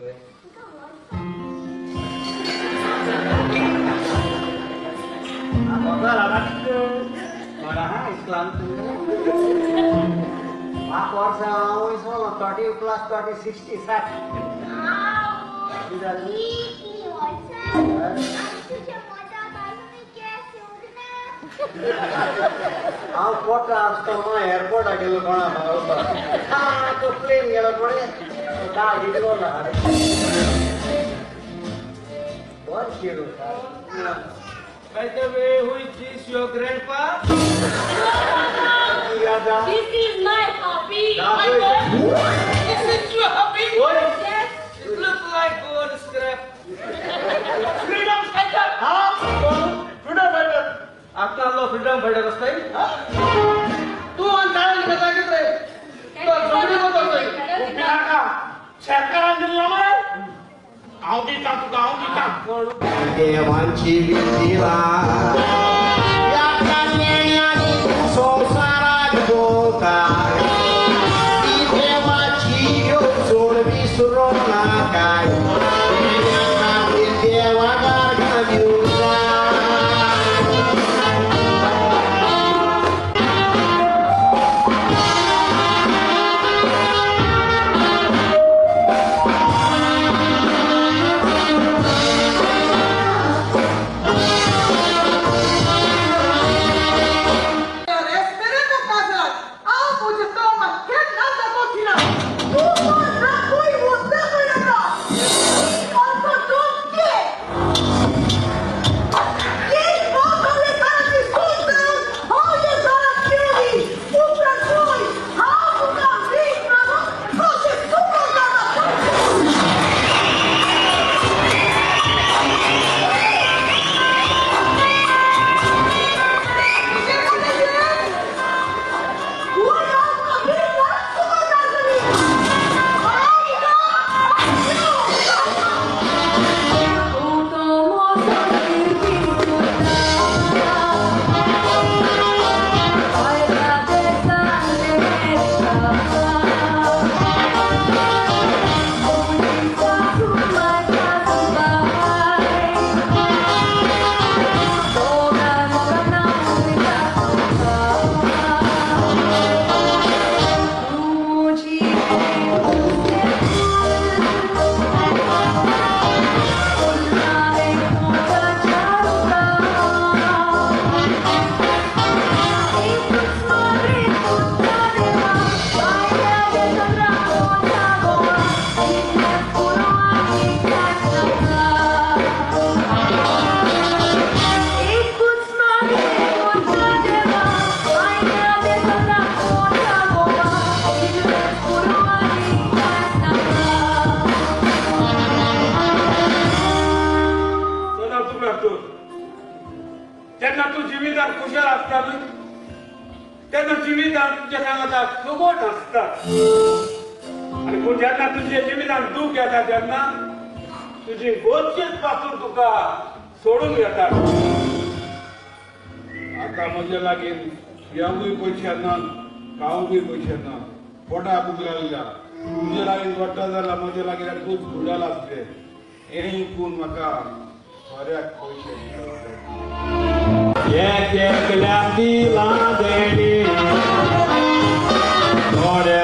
Apa lah Marah Islam tu. Aku harus awal semua 30 plus 30 60 set. Tidak. Aku kota astana airport agak lekana baru. Aku plane gila pore. Dah gitu lah. What kilo? By the way, who is this? Your grandpa? This is my hobby. My God. This is your hobby? Yes. It looks like gold scrap. Freedom fighter. Huh? Freedom fighter. After all, freedom fighter was time. Tu antara ni kata kita. Tu jomri kata kita. Biar kah? Sekarang jadi lama. Audita tu kau audita. Dewan civila. Ya kan nyanyi sosara dokar. Dewan cium sur bisurona kai. Dewan garga biusa. त्यांना जिम्मेदार तुझ्या सांगता सोबत असतात आणि ज्यांना तुझे जिम्मेदार तू घेता त्यांना तुझी गोष्टीच पासून तुका सोडून घेतात. आता म्हजे लागीं येवूय पयशे ना खावूंकय पयशे ना पोटा भूक लागल्या तुजे लागीं वट्टा जाल्यार म्हजे लागीं खूब फुडाल आसले हें करून म्हाका बऱ्याक पयशे एकल्याती लादेणी थोडे